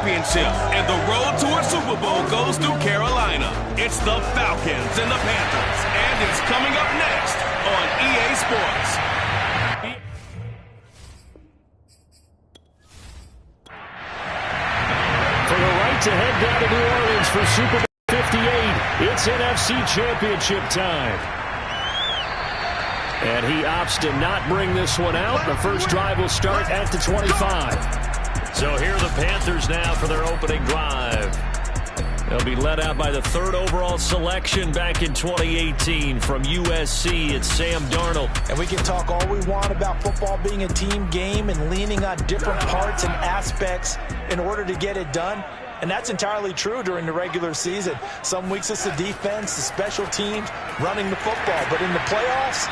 championship, and the road to a Super Bowl goes through Carolina. It's the Falcons and the Panthers, and it's coming up next on EA Sports. For the right to head down to New Orleans for Super Bowl 58, it's NFC Championship time. And he opts to not bring this one out. The first drive will start at the 25. So here are the Panthers now for their opening drive. They'll be led out by the third overall selection back in 2018 from USC. It's Sam Darnold. And we can talk all we want about football being a team game and leaning on different parts and aspects in order to get it done. And that's entirely true during the regular season. Some weeks it's the defense, the special teams, running the football. But in the playoffs,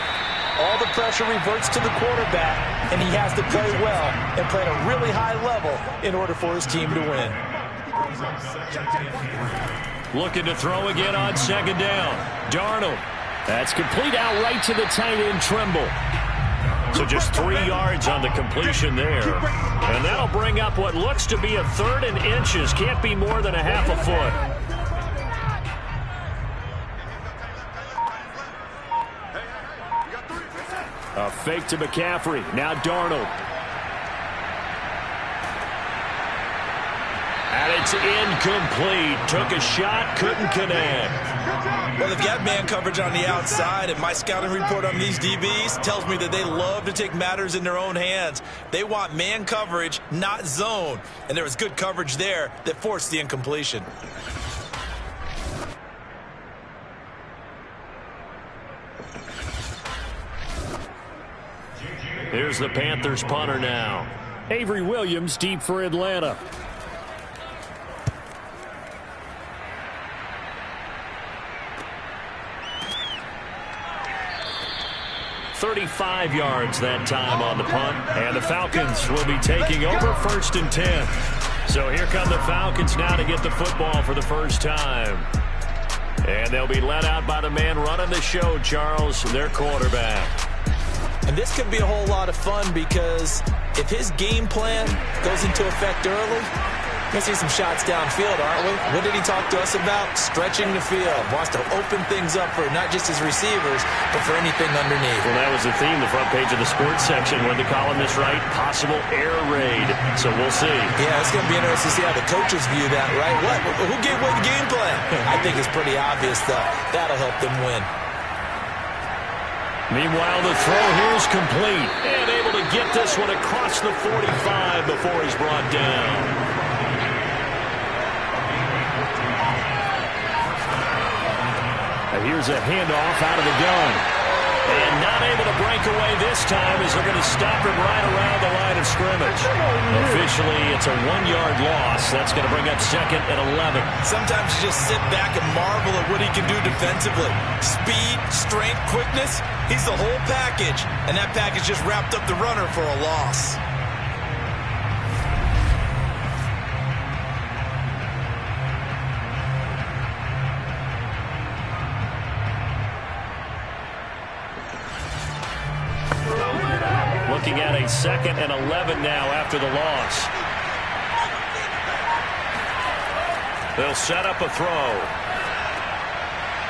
all the pressure reverts to the quarterback, and he has to play well and play at a really high level in order for his team to win. Looking to throw again on second down. Darnold. That's complete outright to the tight end, Trimble. So just 3 yards on the completion there. And that'll bring up what looks to be a third and inches. Can't be more than a half a foot. A fake to McCaffrey. Now Darnold. And it's incomplete. Took a shot, couldn't connect. Well, they've got man coverage on the outside, and my scouting report on these DBs tells me that they love to take matters in their own hands. They want man coverage, not zone. And there was good coverage there that forced the incompletion. Here's the Panthers punter now. Avery Williams deep for Atlanta. .35 yards that time on the punt. And the Falcons will be taking over first and 10. So here come the Falcons now to get the football for the first time. And they'll be led out by the man running the show, Charles, their quarterback. And this could be a whole lot of fun because if his game plan goes into effect early, we're going to see some shots downfield, aren't we? What did he talk to us about? Stretching the field. Wants to open things up for not just his receivers, but for anything underneath. Well, that was the theme, the front page of the sports section, where the columnist write possible air raid. So we'll see. Yeah, it's going to be interesting to see how the coaches view that, right? What? Who gave away the game plan? I think it's pretty obvious, though. That'll help them win. Meanwhile, the throw here is complete. And able to get this one across the 45 before he's brought down. Here's a handoff out of the gun. And not able to break away this time as they're going to stop him right around the line of scrimmage. Officially, it's a 1-yard loss. That's going to bring up second and 11. Sometimes you just sit back and marvel at what he can do defensively. Speed, strength, quickness. He's the whole package. And that package just wrapped up the runner for a loss. Looking at a second and 11 now after the loss. They'll set up a throw.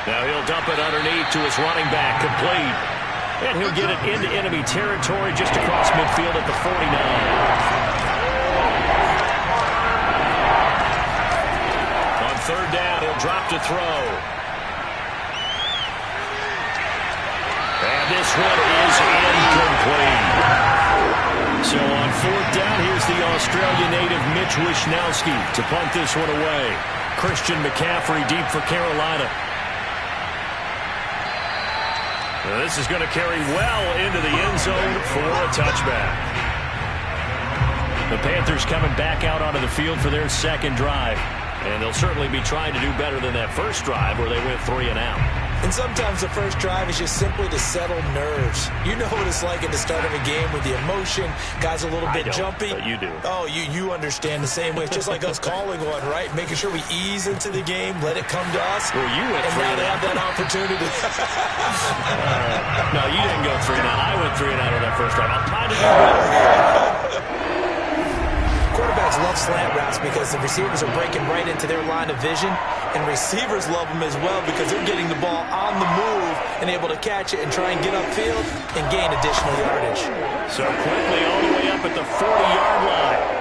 Now he'll dump it underneath to his running back, complete. And he'll get it into enemy territory just across midfield at the 49. On third down, he'll drop to throw. And this one is incomplete. So on fourth down, here's the Australian native Mitch Wishnowsky to punt this one away. Christian McCaffrey deep for Carolina. Now this is going to carry well into the end zone for a touchback. The Panthers coming back out onto the field for their second drive. And they'll certainly be trying to do better than that first drive where they went 3 and out. And sometimes the first drive is just simply to settle nerves. You know what it's like at the start of a game with the emotion. Guys a little bit jumpy. But you do. Oh, you understand the same way. It's just like us calling one, right? Making sure we ease into the game, let it come to us. Well, you went and 3 now and they out. have that opportunity. No, you didn't go 3 and out. I went 3 and out on that first drive. I'm trying to do better here. Quarterbacks quarterbacks love slant routes because the receivers are breaking right into their line of vision, and receivers love them as well because they're getting the ball on the move and able to catch it and try and get upfield and gain additional yardage. So quickly all the way up at the 40-yard line.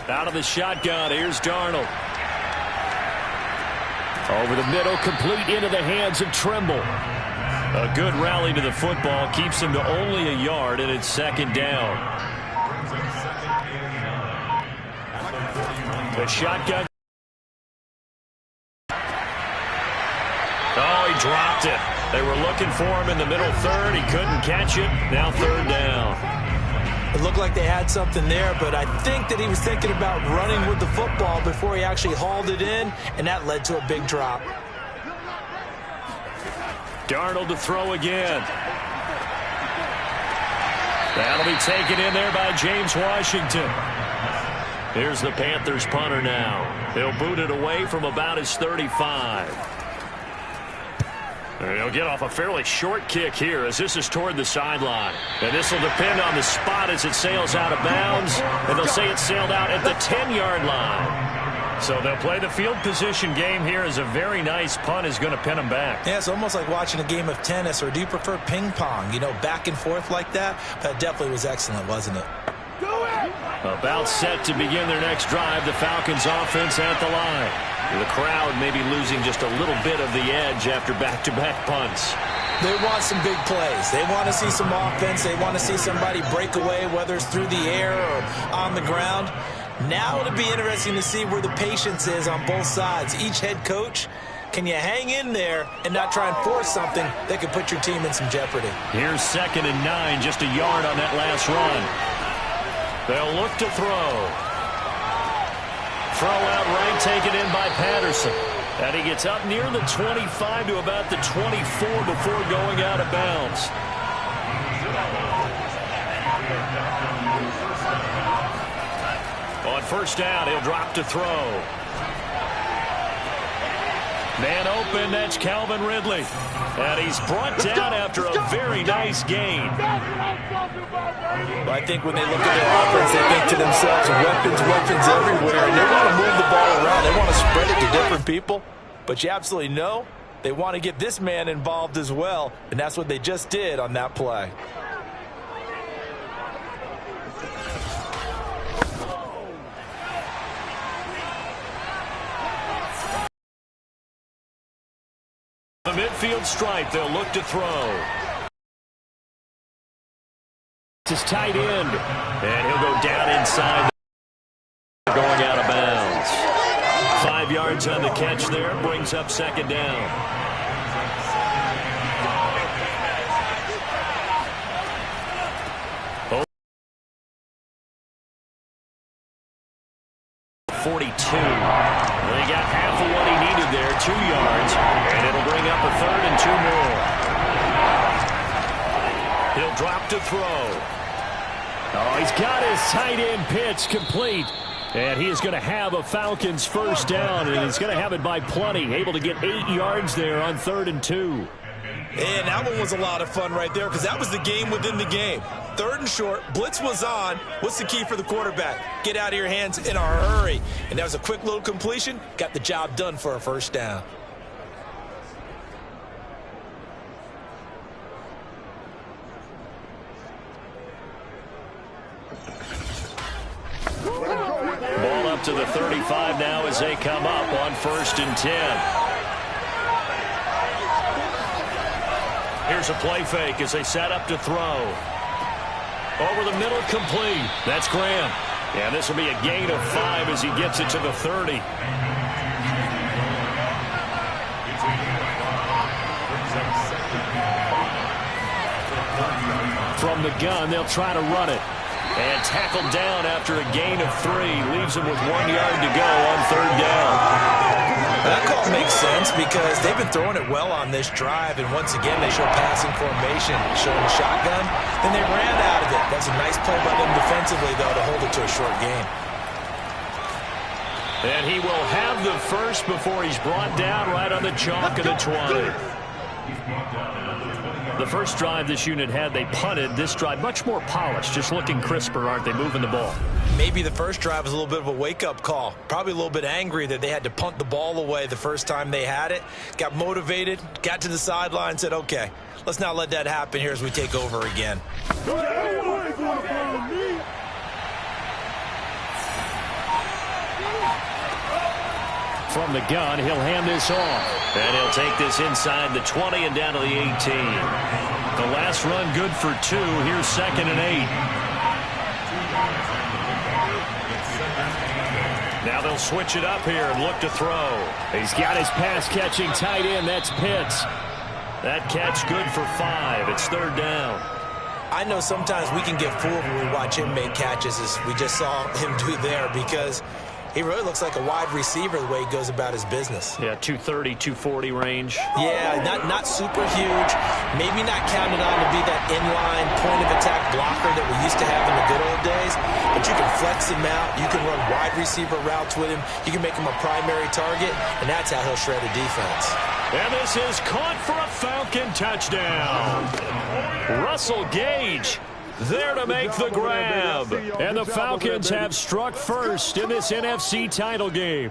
Out of the shotgun, here's Darnold. Over the middle, complete into the hands of Trimble. A good rally to the football keeps him to only a yard, and it's second down. The shotgun. Oh, he dropped it. They were looking for him in the middle third. He couldn't catch it. Now third down. It looked like they had something there, but I think that he was thinking about running with the football before he actually hauled it in, and that led to a big drop. Darnold to throw again. That'll be taken in there by James Washington. Here's the Panthers punter now. He'll boot it away from about his 35. He'll get off a fairly short kick here as this is toward the sideline. And this will depend on the spot as it sails out of bounds. And they'll say it sailed out at the 10-yard line. So they'll play the field position game here as a very nice punt is going to pin them back. Yeah, it's almost like watching a game of tennis, or do you prefer ping pong? You know, back and forth like that? That definitely was excellent, wasn't it? About set to begin their next drive, the Falcons offense at the line. The crowd may be losing just a little bit of the edge after back-to-back punts. They want some big plays. They want to see some offense. They want to see somebody break away, whether it's through the air or on the ground. Now it'll be interesting to see where the patience is on both sides. Each head coach, can you hang in there and not try and force something that could put your team in some jeopardy? Here's 2nd and 9, just a yard on that last run. They'll look to throw. Throw out right, taken in by Patterson. And he gets up near the 25 to about the 24 before going out of bounds. On first down, he'll drop to throw. Man open, that's Calvin Ridley. And he's brought down after a very nice gain. Well, I think when they look at their offense, they think to themselves, weapons everywhere. And they want to move the ball around. They want to spread it to different people. But you absolutely know they want to get this man involved as well. And that's what they just did on that play. The midfield stripe, they'll look to throw. His tight end, and he'll go down inside. Going out of bounds. 5 yards on the catch there, brings up second down. Oh. 42. Well, he got half of what he needed there, 2 yards, and it'll bring up a 3rd and 2 more. He'll drop to throw. Oh, he's got his tight end pitch complete. And he is going to have a Falcons first down, and he's going to have it by plenty. Able to get 8 yards there on 3rd and 2. And that one was a lot of fun right there because that was the game within the game. 3rd and short, blitz was on. What's the key for the quarterback? Get out of your hands in a hurry. And that was a quick little completion. Got the job done for a first down. Ball up to the 35 now as they come up on 1st and 10. Here's a play fake as they set up to throw. Over the middle, complete. That's Graham. And this will be a gain of 5 as he gets it to the 30. From the gun, they'll try to run it. And tackled down after a gain of 3. Leaves him with 1 yard to go on 3rd down. That call makes sense because they've been throwing it well on this drive. And once again, they show passing formation, showing the shotgun. Then they ran out of it. That's a nice play by them defensively, though, to hold it to a short gain. And he will have the first before he's brought down right on the chalk of the 20. The first drive this unit had, they punted. This drive, much more polished, just looking crisper, aren't they, moving the ball? Maybe the first drive was a little bit of a wake-up call. Probably a little bit angry that they had to punt the ball away the first time they had it. Got motivated, got to the sideline, said, okay, let's not let that happen here as we take over again. From the gun, he'll hand this off. And he'll take this inside the 20 and down to the 18. The last run good for 2. Here's 2nd and 8. Now they'll switch it up here and look to throw. He's got his pass-catching tight end. That's Pitts. That catch good for 5. It's 3rd down. I know sometimes we can get fooled when we watch him make catches, as we just saw him do there, because he really looks like a wide receiver the way he goes about his business. Yeah, 230, 240 range. Yeah, not super huge. Maybe not counted on to be that inline point-of-attack blocker that we used to have in the good old days. But you can flex him out. You can run wide receiver routes with him. You can make him a primary target, and that's how he'll shred a defense. And this is caught for a Falcon touchdown. Russell Gage there to make the grab. And the Falcons have struck first in this NFC title game.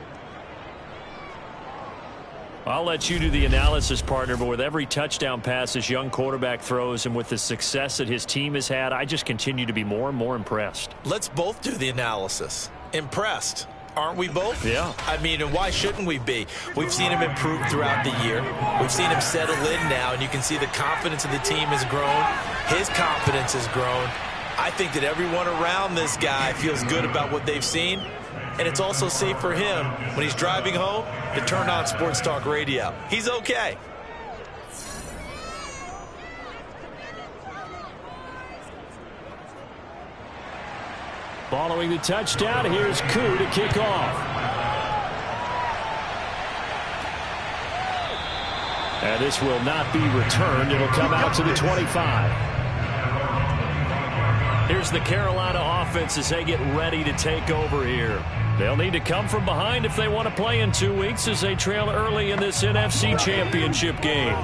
I'll let you do the analysis, partner, but with every touchdown pass this young quarterback throws and with the success that his team has had, I just continue to be more and more impressed. Let's both do the analysis. Impressed. Aren't we both? Yeah. I mean, and why shouldn't we be? We've seen him improve throughout the year. We've seen him settle in now, and you can see the confidence of the team has grown. His confidence has grown. I think that everyone around this guy feels good about what they've seen, and it's also safe for him when he's driving home to turn on Sports Talk Radio. He's okay. Following the touchdown, here's Koo to kick off. And this will not be returned. It'll come out to the 25. Here's the Carolina offense as they get ready to take over here. They'll need to come from behind if they want to play in 2 weeks as they trail early in this NFC Championship game.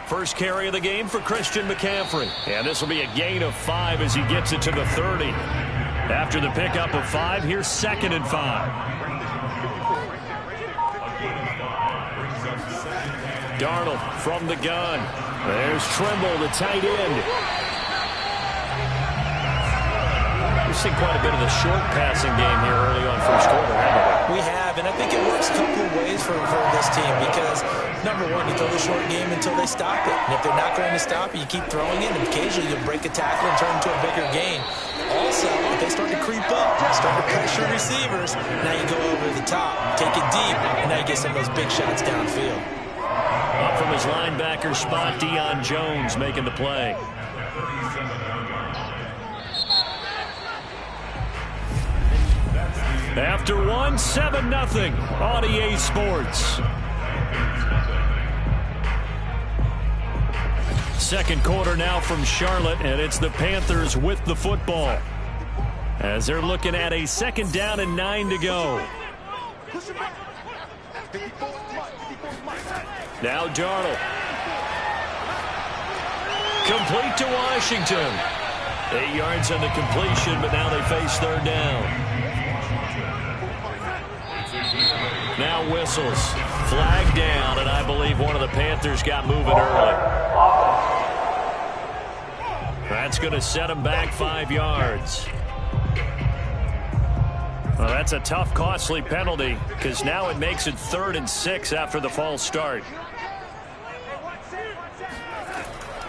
First carry of the game for Christian McCaffrey. And this will be a gain of 5 as he gets it to the 30. After the pickup of 5, here's 2nd and 5. Darnold from the gun. There's Trimble, the tight end. We've seen quite a bit of the short passing game here early on first quarter, haven't we? We have, and I think it works a couple of ways for this team because, number one, you throw the short game until they stop it. And if they're not going to stop it, you keep throwing it, and occasionally you'll break a tackle and turn into a bigger gain. Also, if they start to creep up, start to pressure receivers, now you go over the top, take it deep, and now you get some of those big shots downfield. Up from his linebacker spot, Deion Jones making the play. After 1, 7-0 on EA Sports. Second quarter now from Charlotte, and it's the Panthers with the football. As they're looking at a 2nd down and 9 to go. Now Darnold. Complete to Washington. 8 yards on the completion, but now they face 3rd down. Now whistles. Flag down, and I believe one of the Panthers got moving early. That's going to set him back 5 yards. Well, that's a tough, costly penalty because now it makes it 3rd and 6 after the false start.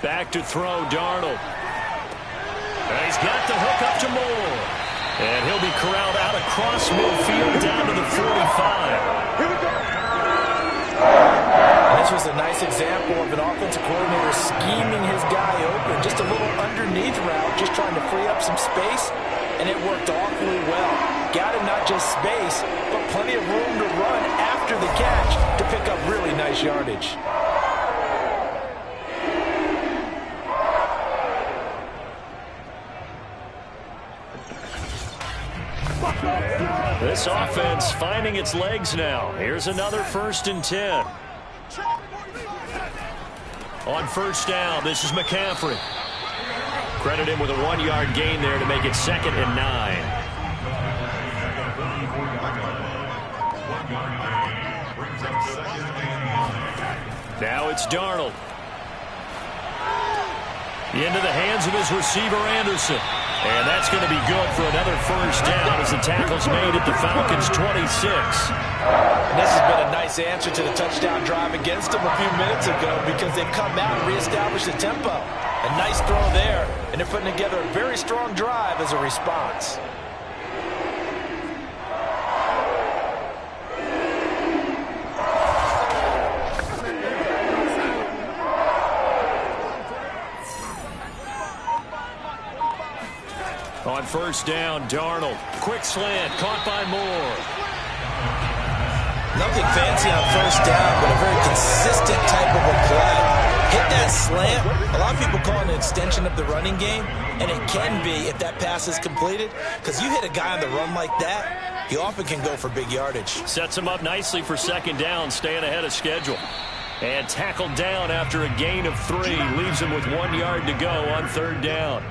Back to throw, Darnold. And he's got the hook up to Moore. And he'll be corralled out across midfield down to the 45. This was a nice example of an offensive coordinator scheming his guy open. Just a little underneath route, just trying to free up some space, and it worked awfully well. Got him not just space, but plenty of room to run after the catch to pick up really nice yardage. This offense finding its legs now. Here's another 1st and 10. On 1st down, this is McCaffrey. Credit him with a 1-yard gain there to make it 2nd and 9. Now it's Darnold. Into the hands of his receiver, Anderson. And that's going to be good for another 1st down as the tackle's made at the Falcons' 26. And this has been a nice answer to the touchdown drive against them a few minutes ago because they've come out and reestablished the tempo. A nice throw there, and they're putting together a very strong drive as a response. On 1st down, Darnold. Quick slant, caught by Moore. Nothing fancy on 1st down, but a very consistent type of a play. Hit that slant. A lot of people call it an extension of the running game, and it can be if that pass is completed, because you hit a guy on the run like that, he often can go for big yardage. Sets him up nicely for 2nd down, staying ahead of schedule. And tackled down after a gain of 3. Leaves him with 1 yard to go on 3rd down.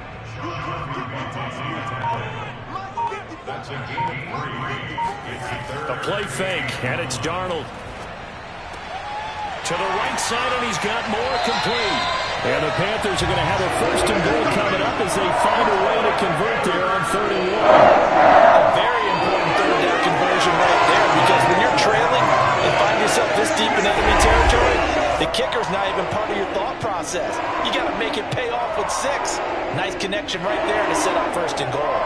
A play fake, and it's Darnold. To the right side, and he's got more complete. And the Panthers are going to have a 1st and goal coming up as they find a way to convert there on 3rd and 1. A very important 3rd down conversion right there, because when you're trailing and find yourself this deep in enemy territory, the kicker's not even part of your thought process. You got to make it pay off with 6. Nice connection right there to set up 1st and goal.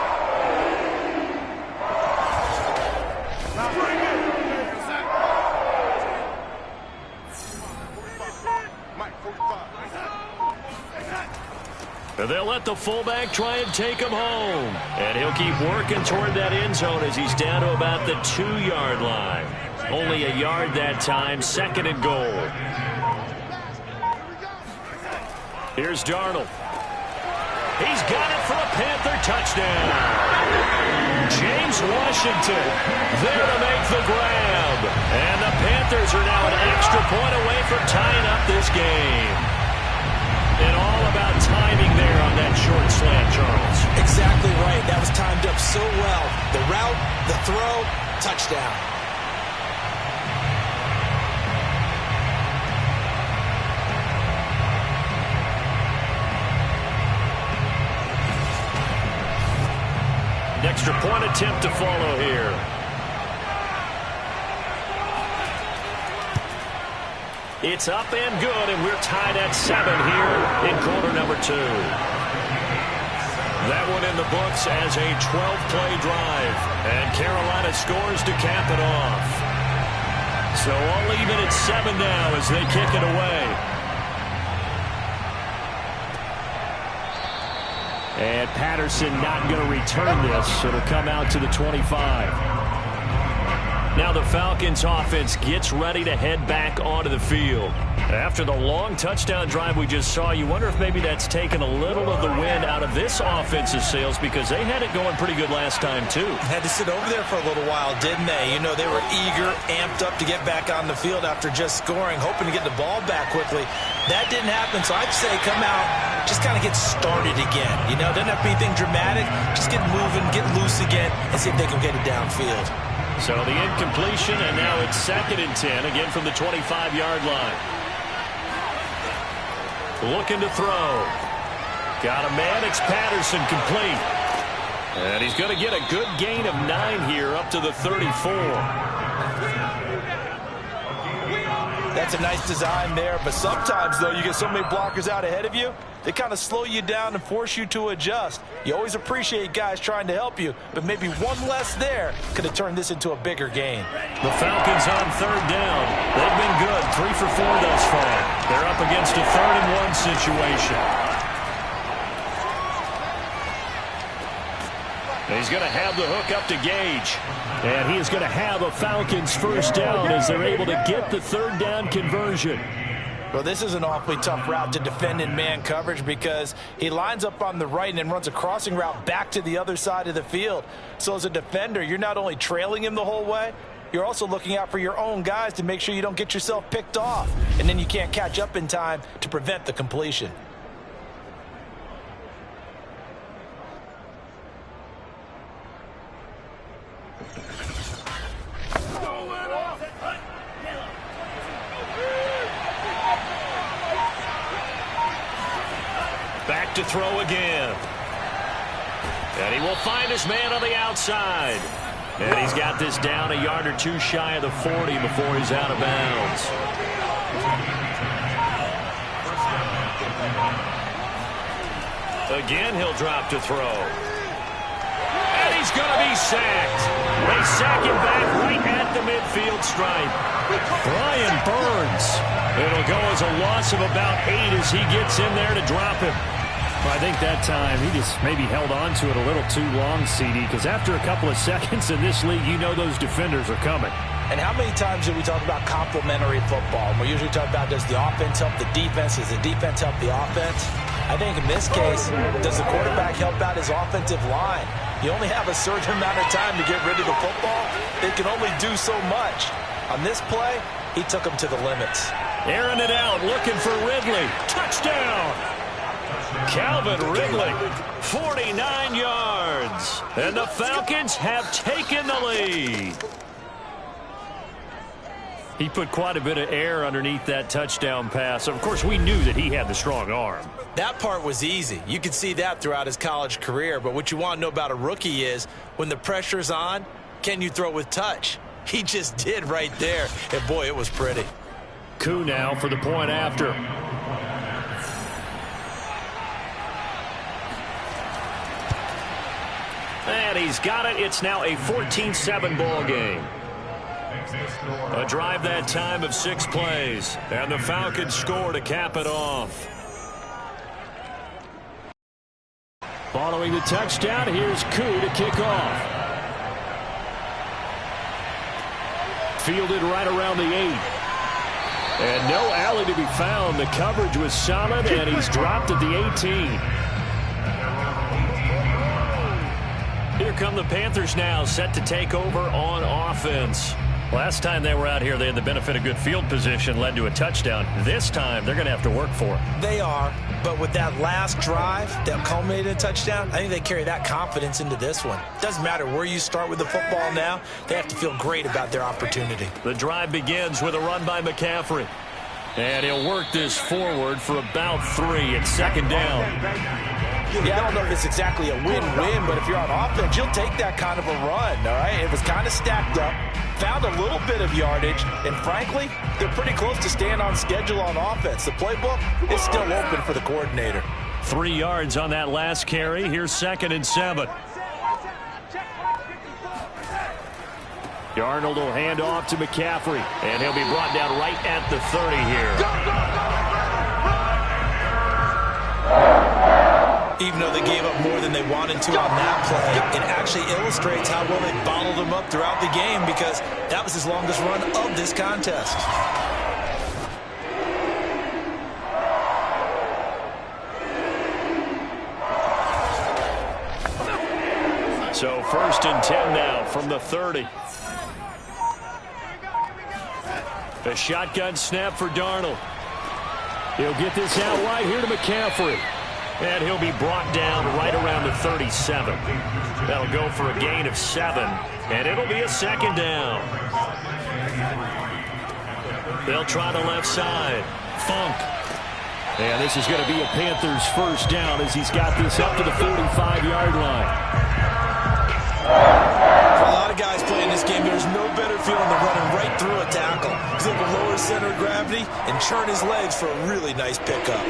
They'll let the fullback try and take him home. And he'll keep working toward that end zone as he's down to about the 2-yard line. Only a yard that time, 2nd and goal. Here's Darnold. He's got it for a Panther touchdown. James Washington there to make the grab. And the Panthers are now an extra point away from tying up this game. And all about timing there on that short slant, Charles. Exactly right. That was timed up so well. The route, the throw, touchdown. Extra point attempt to follow here. It's up and good, and we're tied at 7 here in quarter number 2. That one in the books as a 12-play drive, and Carolina scores to cap it off. So all even at 7 now as they kick it away. And Patterson not going to return this. It'll come out to the 25. Now the Falcons offense gets ready to head back onto the field. After the long touchdown drive we just saw, you wonder if maybe that's taken a little of the wind out of this offensive sails, because they had it going pretty good last time too. Had to sit over there for a little while, didn't they? You know, they were eager, amped up to get back on the field after just scoring, hoping to get the ball back quickly. That didn't happen, so I'd say come out, just kind of get started again. You know, doesn't have to be anything dramatic. Just get moving, get loose again, and see if they can get it downfield. So the incompletion, and now it's 2nd and 10, again from the 25-yard line. Looking to throw. Got a man, it's Patterson, complete. And he's going to get a good gain of 9 here, up to the 34. That's a nice design there, but sometimes, though, you get so many blockers out ahead of you, they kind of slow you down and force you to adjust. You always appreciate guys trying to help you, but maybe one less there could have turned this into a bigger game. The Falcons on 3rd down. They've been good, 3 for 4 thus far. They're up against a 3rd and 1 situation. He's going to have the hook up to Gage. And he is going to have a Falcons 1st down as they're able to get the 3rd down conversion. Well, this is an awfully tough route to defend in man coverage because he lines up on the right and then runs a crossing route back to the other side of the field. So as a defender, you're not only trailing him the whole way, you're also looking out for your own guys to make sure you don't get yourself picked off. And then you can't catch up in time to prevent the completion. Back to throw again. And he will find his man on the outside. And he's got this down a yard or two shy of the 40 before he's out of bounds. Again, he'll drop to throw. And he's going to be sacked. They sack him back right at the midfield stripe. Brian Burns. It'll go as a loss of about 8 as he gets in there to drop him. Well, I think that time he just maybe held on to it a little too long, CD, because after a couple of seconds in this league, you know those defenders are coming. And how many times do we talk about complementary football? We usually talk about, does the offense help the defense? Does the defense help the offense? I think in this case, does the quarterback help out his offensive line? You only have a certain amount of time to get rid of the football. They can only do so much. On this play, he took them to the limits. Airing it out, looking for Ridley. Touchdown! Calvin Ridley, 49 yards. And the Falcons have taken the lead. He put quite a bit of air underneath that touchdown pass. Of course, we knew that he had the strong arm. That part was easy. You could see that throughout his college career. But what you want to know about a rookie is when the pressure's on, can you throw with touch? He just did right there. And, boy, it was pretty. Koo now for the point after. And he's got it. It's now a 14-7 ball game. A drive that time of 6 plays. And the Falcons score to cap it off. Following the touchdown, here's Koo to kick off. Fielded right around the 8. And no alley to be found. The coverage was solid, and he's dropped at the 18. Here come the Panthers now, set to take over on offense. Last time they were out here, they had the benefit of good field position, led to a touchdown. This time, they're going to have to work for it. They are, but with that last drive that culminated in a touchdown, I think they carry that confidence into this one. Doesn't matter where you start with the football now, they have to feel great about their opportunity. The drive begins with a run by McCaffrey. And he'll work this forward for about 3. It's second down. Yeah, I don't know if it's exactly a win-win, but if you're on offense, you'll take that kind of a run, all right? It was kind of stacked up, found a little bit of yardage, and frankly, they're pretty close to staying on schedule on offense. The playbook is still open for the coordinator. 3 yards on that last carry. Here's 2nd and 7. Darnold will hand off to McCaffrey, and he'll be brought down right at the 30 here. Even though they gave up more than they wanted to on that play, it actually illustrates how well they bottled them up throughout the game because that was his longest run of this contest. So 1st and 10 now from the 30. A shotgun snap for Darnold. He'll get this out right here to McCaffrey. And he'll be brought down right around the 37. That'll go for a gain of 7. And it'll be a 2nd down. They'll try the left side. Funk. And this is going to be a Panthers 1st down as he's got this up to the 45-yard line. For a lot of guys playing this game, there's no better feeling than running right through a tackle. He's able to lower his center of gravity and churn his legs for a really nice pickup.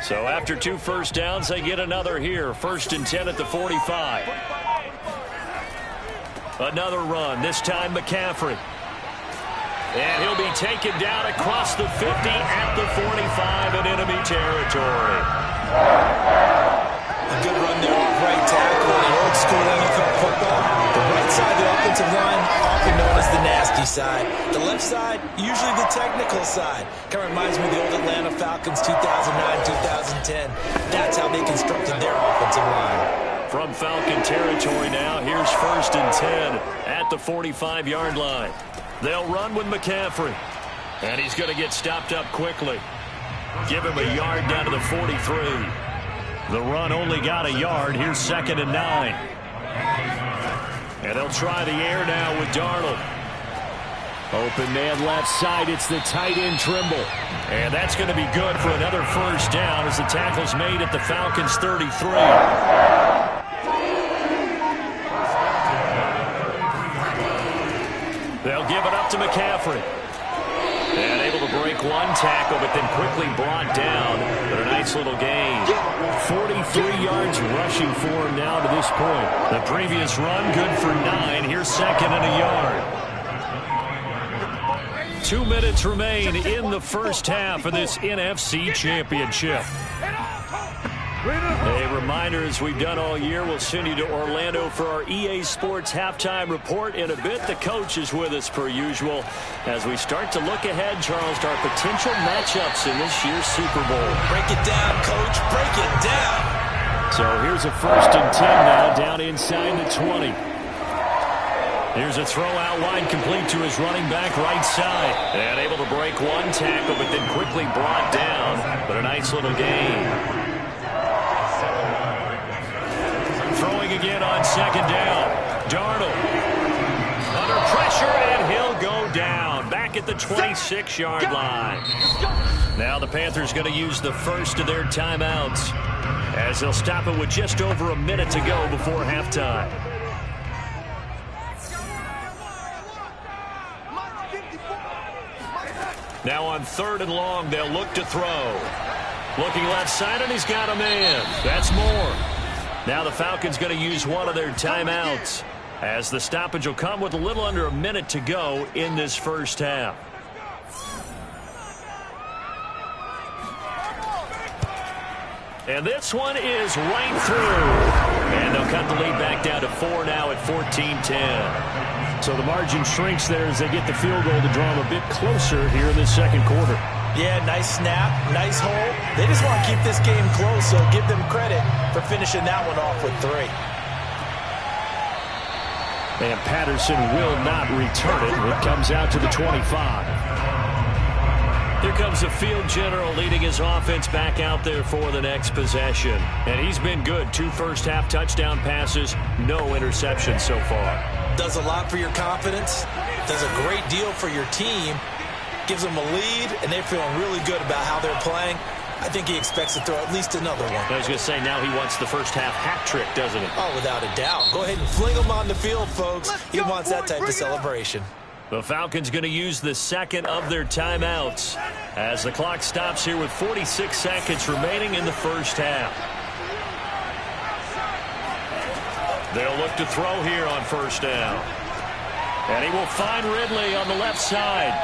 So after 2 first downs, they get another here. 1st and 10 at the 45. Another run, this time McCaffrey. And he'll be taken down across the 50 at the 45 in enemy territory. A good run there off right tackle in old school NFL football. The right side of the offensive line, often known as the nasty side. The left side, usually the technical side. Kind of reminds me of the old Atlanta Falcons 2009-2010. That's how they constructed their offensive line. From Falcon territory now, here's 1st and 10 at the 45-yard line. They'll run with McCaffrey. And he's going to get stopped up quickly. Give him a yard down to the 43. The run only got a yard. Here's 2nd and 9. And they'll try the air now with Darnold. Open man left side. It's the tight end Trimble. And that's going to be good for another 1st down as the tackle's made at the Falcons' 33. They'll give it up to McCaffrey. And able to break one tackle, but then quickly brought down. But a nice little gain. 43 yards rushing for him now to this point. The previous run, good for 9. Here's 2nd and a yard. 2 minutes remain in the first half of this NFC Championship. A reminder, as we've done all year, we'll send you to Orlando for our EA Sports halftime report in a bit. The coach is with us per usual as we start to look ahead, Charles, to our potential matchups in this year's Super Bowl. Break it down, Coach. Break it down. So here's a 1st and 10 now, down inside the 20. Here's a throw out wide, complete to his running back right side. And able to break one tackle, but then quickly brought down. But a nice little gain. Throwing again on 2nd down. Darnold under pressure, and he'll go down. Back at the 26-yard line. Now the Panthers going to use the first of their timeouts as they'll stop it with just over a minute to go before halftime. Now on 3rd and long, they'll look to throw. Looking left side, and he's got a man. That's Moore. Now the Falcons going to use one of their timeouts as the stoppage will come with a little under a minute to go in this first half. And this one is right through. And they'll cut the lead back down to 4 now at 14-10. So the margin shrinks there as they get the field goal to draw them a bit closer here in the 2nd quarter. Yeah, nice snap, nice hole. They just want to keep this game close, so give them credit for finishing that one off with 3. And Patterson will not return it. It comes out to the 25. Here comes the field general leading his offense back out there for the next possession. And he's been good. 2 first-half touchdown passes, no interceptions so far. Does a lot for your confidence, does a great deal for your team, gives them a lead, and they're feeling really good about how they're playing. I think he expects to throw at least another one. I was going to say, now he wants the first-half hat trick, doesn't he? Oh, without a doubt. Go ahead and fling him on the field, folks. He wants that type of celebration. The Falcons going to use the 2nd of their timeouts as the clock stops here with 46 seconds remaining in the first half. They'll look to throw here on 1st down. And he will find Ridley on the left side.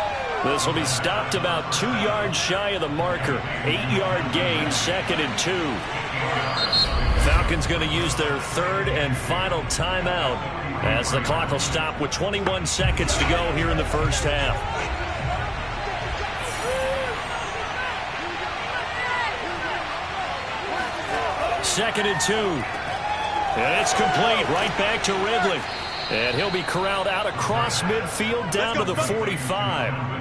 This will be stopped about 2 yards shy of the marker. 8-yard gain, 2nd and 2. Falcons going to use their 3rd and final timeout as the clock will stop with 21 seconds to go here in the first half. Second and 2. And it's complete right back to Ridley. And he'll be corralled out across midfield down to the 45.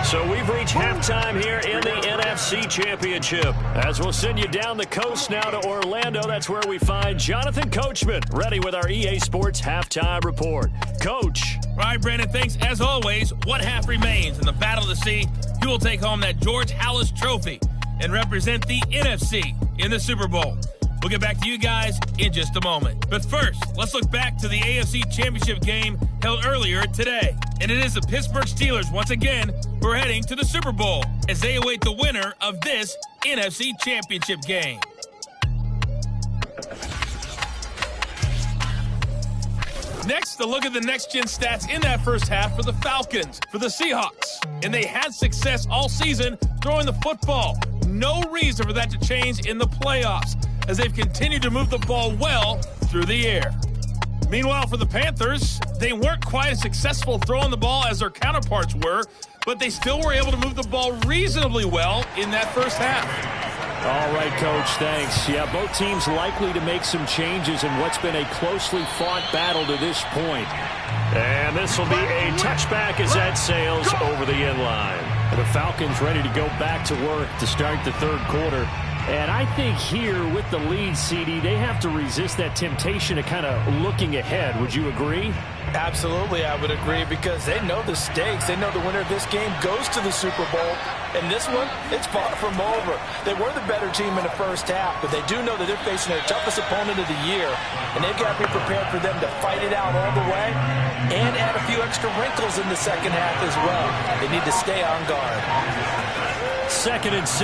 So we've reached halftime here in the NFC Championship. As we'll send you down the coast now to Orlando, that's where we find Jonathan Coachman, ready with our EA Sports halftime report. Coach. All right, Brandon, thanks. As always, one half remains. In the Battle of the Sea, you will take home that George Halas Trophy and represent the NFC in the Super Bowl. We'll get back to you guys in just a moment. But first, let's look back to the AFC Championship game held earlier today. And it is the Pittsburgh Steelers once again who are heading to the Super Bowl as they await the winner of this NFC Championship game. Next, a look at the next-gen stats in that first half for the Falcons, for the Seahawks. And they had success all season throwing the football. No reason for that to change in the playoffs, as they've continued to move the ball well through the air. Meanwhile, for the Panthers, they weren't quite as successful throwing the ball as their counterparts were, but they still were able to move the ball reasonably well in that first half. All right, Coach, thanks. Yeah, both teams likely to make some changes in what's been a closely fought battle to this point. And this will be a touchback as that sails over the end line. The Falcons ready to go back to work to start the third quarter. And I think here with the lead, CD, they have to resist that temptation of kind of looking ahead. Would you agree? Absolutely, I would agree, because they know the stakes. They know the winner of this game goes to the Super Bowl. And this one, it's far from over. They were the better team in the first half, but they do know that they're facing their toughest opponent of the year, and they've got to be prepared for them to fight it out all the way and add a few extra wrinkles in the second half as well. They need to stay on guard. 2nd and 6.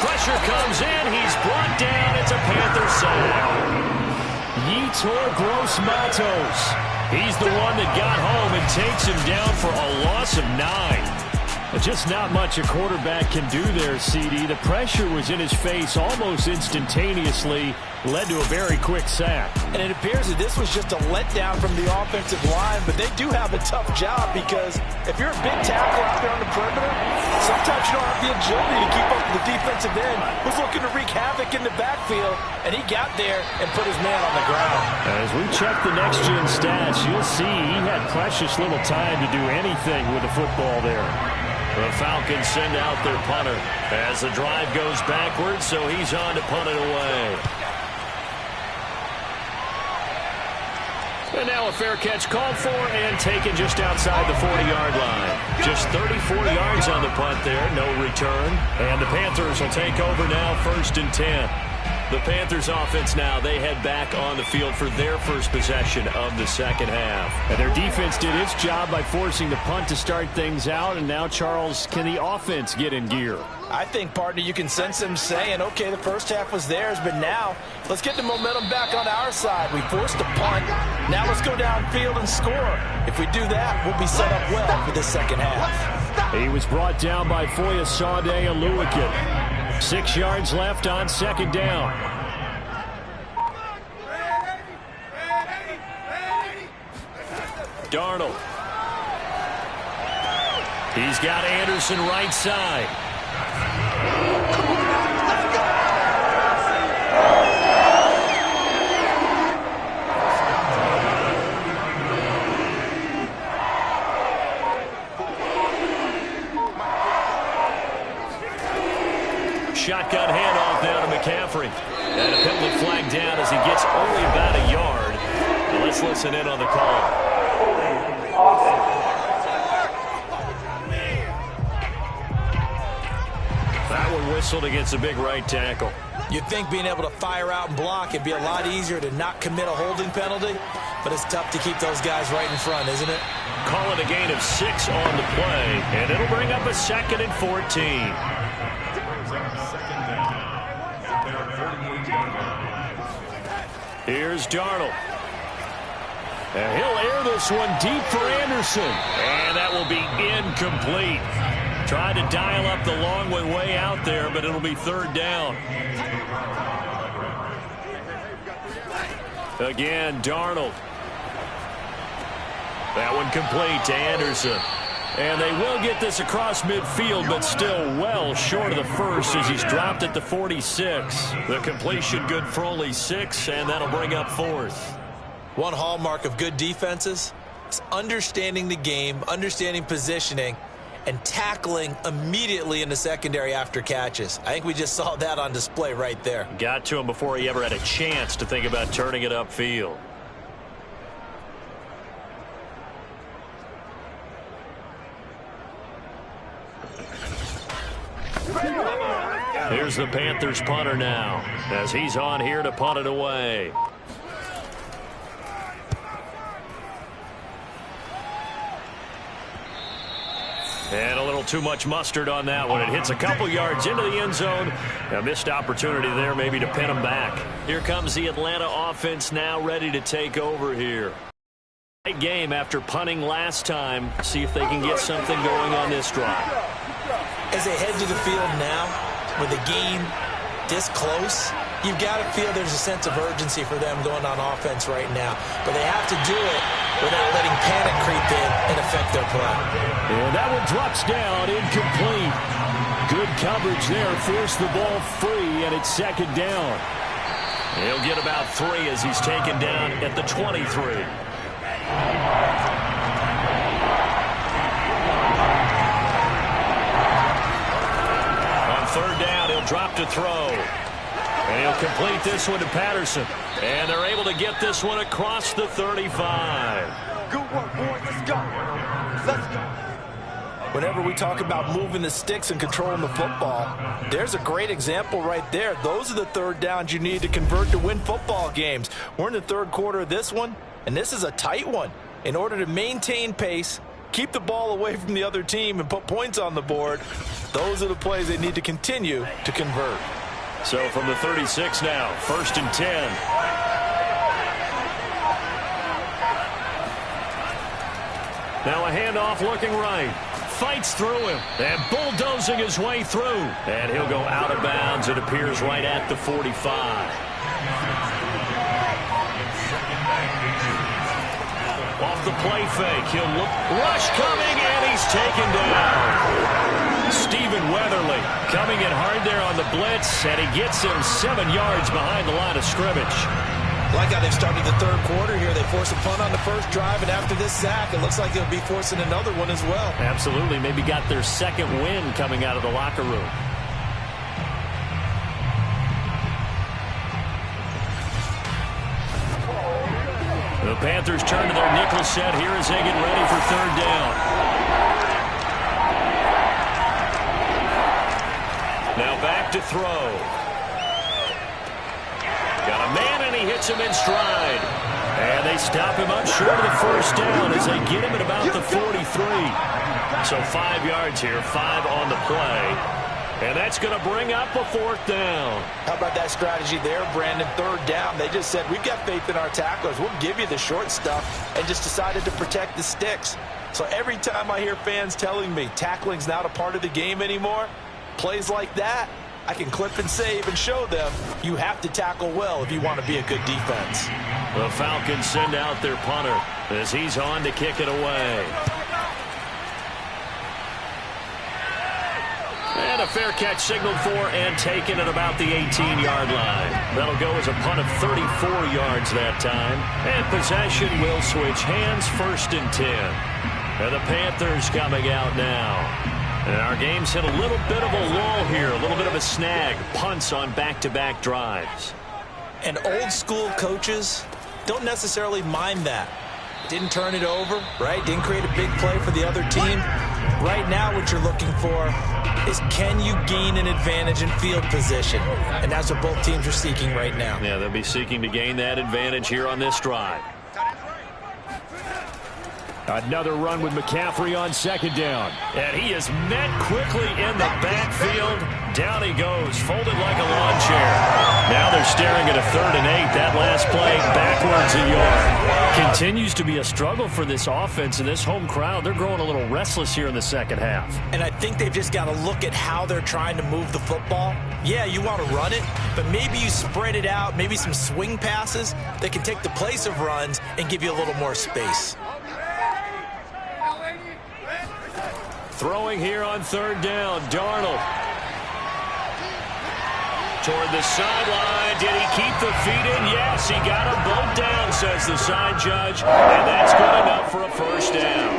Pressure comes in. He's brought down. It's a Panther sack. Yetur Gross-Matos. He's the one that got home and takes him down for a loss of 9. Just not much a quarterback can do there, CD. The pressure was in his face almost instantaneously, led to a very quick sack. And it appears that this was just a letdown from the offensive line, but they do have a tough job, because if you're a big tackle out there on the perimeter, sometimes you don't have the agility to keep up with the defensive end who's looking to wreak havoc in the backfield, and he got there and put his man on the ground. As we check the next-gen stats, you'll see he had precious little time to do anything with the football there. The Falcons send out their punter as the drive goes backwards, so he's on to punt it away. And now a fair catch called for and taken just outside the 40-yard line. Just 34 yards on the punt there, no return. And the Panthers will take over now, 1st and 10. The Panthers offense now, they head back on the field for their first possession of the second half. And their defense did its job by forcing the punt to start things out. And now, Charles, can the offense get in gear? I think, partner, you can sense them saying, okay, the first half was theirs, but now let's get the momentum back on our side. We forced a punt. Now let's go downfield and score. If we do that, we'll be set up well for the second half. He was brought down by Foyesade Oluwakin. 6 yards left on 2nd down. Darnold. He's got Anderson right side. Shotgun handoff now to McCaffrey. And a penalty flag down as he gets only about a yard. Now let's listen in on the call. That one whistled against a big right tackle. You'd think being able to fire out and block it'd be a lot easier to not commit a holding penalty, but it's tough to keep those guys right in front, isn't it? Call it a gain of 6 on the play, and it'll bring up a 2nd and 14. Here's Darnold. And he'll air this one deep for Anderson. And that will be incomplete. Tried to dial up the long one way out there, but it'll be 3rd down. Again, Darnold. That one complete to Anderson. And they will get this across midfield, but still well short of the first as he's dropped at the 46. The completion good for only 6, and that'll bring up 4th. One hallmark of good defenses is understanding the game, understanding positioning, and tackling immediately in the secondary after catches. I think we just saw that on display right there. Got to him before he ever had a chance to think about turning it upfield. Here's the Panthers punter now, as he's on here to punt it away. And a little too much mustard on that one. It hits a couple yards into the end zone. A missed opportunity there maybe to pin them back. Here comes the Atlanta offense now ready to take over here. Great game after punting last time. See if they can get something going on this drive. As they head to the field now, with the game this close, you've got to feel there's a sense of urgency for them going on offense right now. But they have to do it without letting panic creep in and affect their play. And that one drops down, incomplete. Good coverage there, forced the ball free, and it's second down. He'll get about 3 as he's taken down at the 23. On third down, he'll drop to throw. And he'll complete this one to Patterson. And they're able to get this one across the 35. Good work, boys. Let's go. Let's go. Whenever we talk about moving the sticks and controlling the football, there's a great example right there. Those are the third downs you need to convert to win football games. We're in the third quarter of this one, and this is a tight one. In order to maintain pace, keep the ball away from the other team, and put points on the board, those are the plays they need to continue to convert. So from the 36 now, 1st and 10. Now a handoff looking right. Fights through him and bulldozing his way through. And he'll go out of bounds. It appears right at the 45. Off the play fake. He'll look. Rush coming, and he's taken down. Stephen Weatherly coming in hard there on the blitz, and he gets him 7 yards behind the line of scrimmage. Like how they've started the third quarter here. They force a punt on the first drive, and after this sack, it looks like they'll be forcing another one as well. Absolutely. Maybe got their second win coming out of the locker room. The Panthers turn to their nickel set here as they get ready for third down. Now back to throw. Got a man, and he hits him in stride. And they stop him up short of the first down as they get him at about the 43. So 5 yards here, 5 on the play. And that's going to bring up a 4th down. How about that strategy there, Brandon? Third down. They just said, we've got faith in our tacklers. We'll give you the short stuff, and just decided to protect the sticks. So every time I hear fans telling me tackling's not a part of the game anymore, plays like that, I can clip and save and show them you have to tackle well if you want to be a good defense. The Falcons send out their punter as he's on to kick it away. And a fair catch signaled for and taken at about the 18-yard line. That'll go as a punt of 34 yards that time. And possession will switch hands, 1st and 10. And the Panthers coming out now. And our game's hit a little bit of a lull here, a little bit of a snag. Punts on back-to-back drives. And old-school coaches don't necessarily mind that. Didn't turn it over, right? Didn't create a big play for the other team. Right now what you're looking for is, can you gain an advantage in field position? And that's what both teams are seeking right now. Yeah, they'll be seeking to gain that advantage here on this drive. Another run with McCaffrey on 2nd down. And he is met quickly in the backfield. Down he goes, folded like a lawn chair. Now they're staring at a 3rd and 8. That last play, backwards a yard. Continues to be a struggle for this offense and this home crowd. They're growing a little restless here in the second half. And I think they've just got to look at how they're trying to move the football. Yeah, you want to run it, but maybe you spread it out, maybe some swing passes that can take the place of runs and give you a little more space. Throwing here on 3rd down, Darnold. Toward the sideline. Did he keep the feet in? Yes, he got them both down, says the side judge. And that's good enough for a 1st down.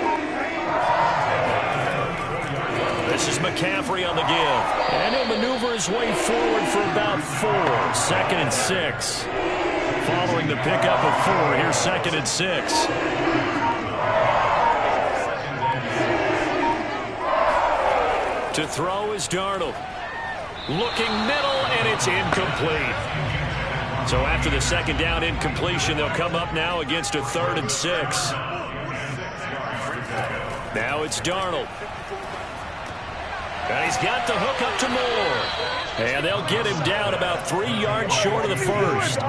This is McCaffrey on the give. And he'll maneuver his way forward for about 4. 2nd and 6. Following the pickup of 4, here's 2nd and 6. To throw is Darnold. Looking middle, and it's incomplete. So after the second down incompletion, they'll come up now against a 3rd and 6. Now it's Darnold. And he's got the hook up to Moore. And they'll get him down about 3 yards short of the first.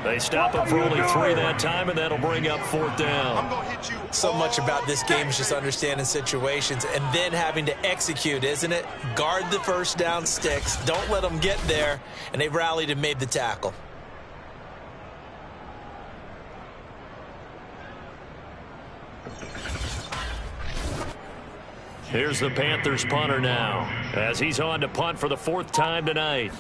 They stop him for only 3 that time, and that'll bring up 4th down. So much about this game is just understanding situations and then having to execute, isn't it? Guard the first down sticks. Don't let them get there. And they rallied and made the tackle. Here's the Panthers punter now, as he's on to punt for the 4th time tonight.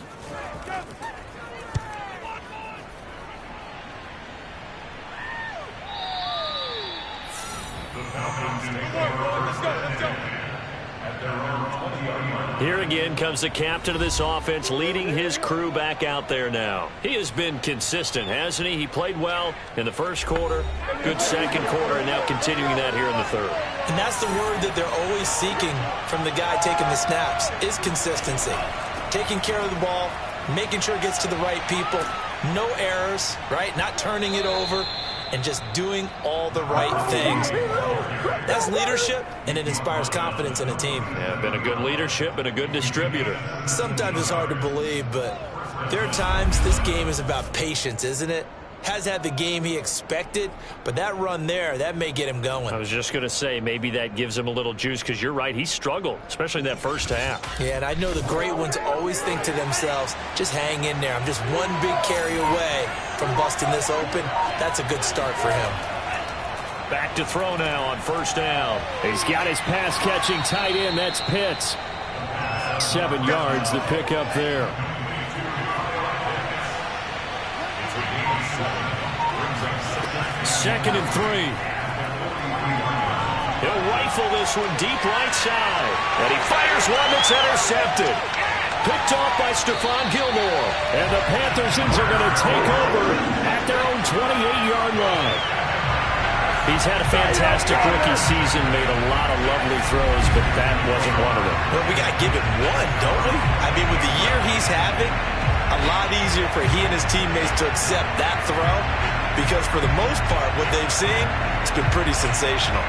Here again comes the captain of this offense, leading his crew back out there now. He has been consistent, hasn't he? He played well in the first quarter, good second quarter, and now continuing that here in the 3rd. And that's the word that they're always seeking from the guy taking the snaps, is consistency. Taking care of the ball, making sure it gets to the right people, no errors, right? Not turning it over, and just doing all the right things. That's leadership, and it inspires confidence in a team. Yeah, been a good leadership and a good distributor. Sometimes it's hard to believe, but there are times this game is about patience, isn't it? Has had the game he expected, but that run there, that may get him going. I was just going to say, maybe that gives him a little juice, because you're right, he struggled, especially in that first half. Yeah, and I know the great ones always think to themselves, just hang in there. I'm just one big carry away from busting this open. That's a good start for him. Back to throw now on 1st down. He's got his pass-catching tight end. That's Pitts. 7 yards, the pickup there. Second and 3. He'll rifle this one deep right side. And he fires one that's intercepted. Picked off by Stephon Gilmore. And the Panthers are going to take over at their own 28-yard line. He's had a fantastic rookie season, made a lot of lovely throws, but that wasn't one of them. Well, we got to give him one, don't we? I mean, with the year he's having, a lot easier for he and his teammates to accept that throw, because for the most part, what they've seen, it's been pretty sensational.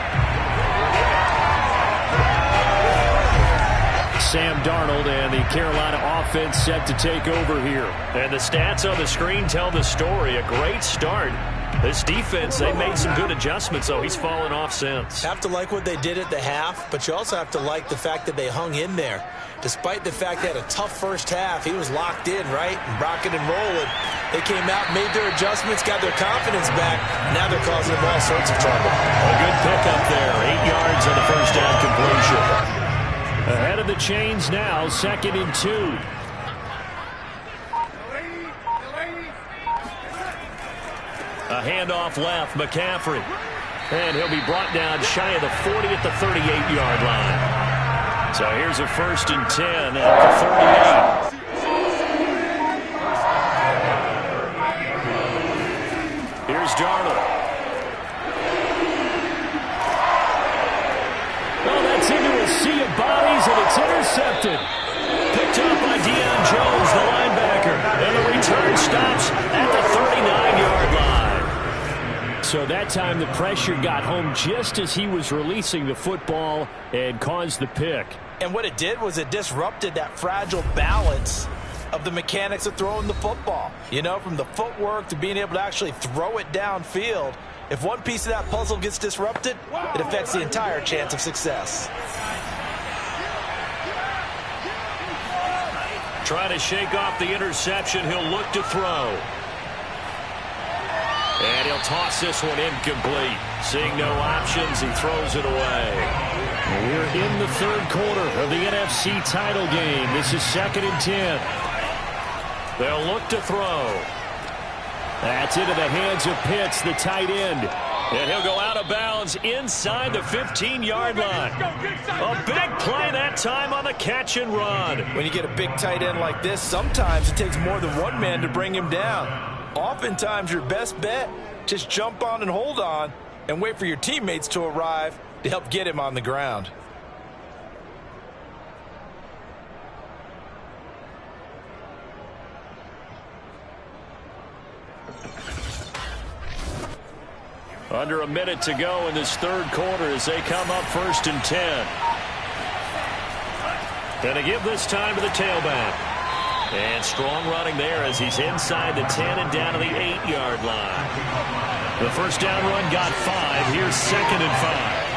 Sam Darnold and the Carolina offense set to take over here. And the stats on the screen tell the story. A great start. This defense, they made some good adjustments, though. He's fallen off since. Have to like what they did at the half, but you also have to like the fact that they hung in there. Despite the fact they had a tough first half, he was locked in, right? And rocking and rolling. They came out, made their adjustments, got their confidence back. Now they're causing them all sorts of trouble. A good pickup there. 8 yards on the first down completion. Ahead of the chains now, 2nd and 2. A handoff left, McCaffrey. And he'll be brought down shy of the 40 at the 38-yard line. So here's a 1st and 10 at the 38. Here's Darnold. Well, that's into a sea of bodies, and it's intercepted. Picked up by Deion Jones, the linebacker. And the return stops at the 39-yard line. So that time the pressure got home just as he was releasing the football and caused the pick. And what it did was it disrupted that fragile balance of the mechanics of throwing the football. You know, from the footwork to being able to actually throw it downfield. If one piece of that puzzle gets disrupted, it affects the entire chance of success. Trying to shake off the interception. He'll look to throw. And he'll toss this one incomplete. Seeing no options, he throws it away. We're in the 3rd quarter of the NFC title game. This is 2nd and 10. They'll look to throw. That's into the hands of Pitts, the tight end. And he'll go out of bounds inside the 15-yard line. A big play that time on the catch and run. When you get a big tight end like this, sometimes it takes more than one man to bring him down. Oftentimes, your best bet, just jump on and hold on and wait for your teammates to arrive to help get him on the ground. Under a minute to go in this third quarter as they come up 1st and 10. Gonna give this time to the tailback. And strong running there as he's inside the 10 and down to the 8-yard line. The first down run got 5. Here's 2nd and 5.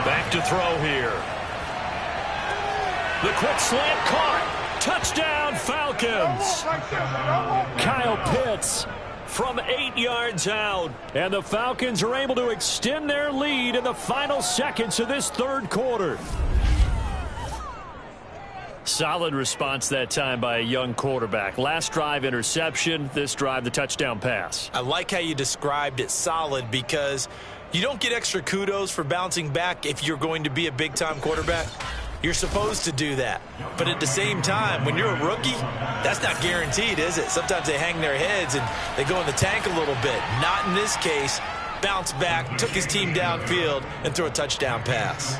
Back to throw here. The quick slant caught. Touchdown, Falcons. Kyle Pitts from 8 yards out. And the Falcons are able to extend their lead in the final seconds of this third quarter. Solid response that time by a young quarterback. Last drive, interception. This drive, the touchdown pass. I like how you described it, solid, because you don't get extra kudos for bouncing back if you're going to be a big-time quarterback. You're supposed to do that. But at the same time, when you're a rookie, that's not guaranteed, is it? Sometimes they hang their heads and they go in the tank a little bit. Not in this case. Bounced back, took his team downfield, and threw a touchdown pass.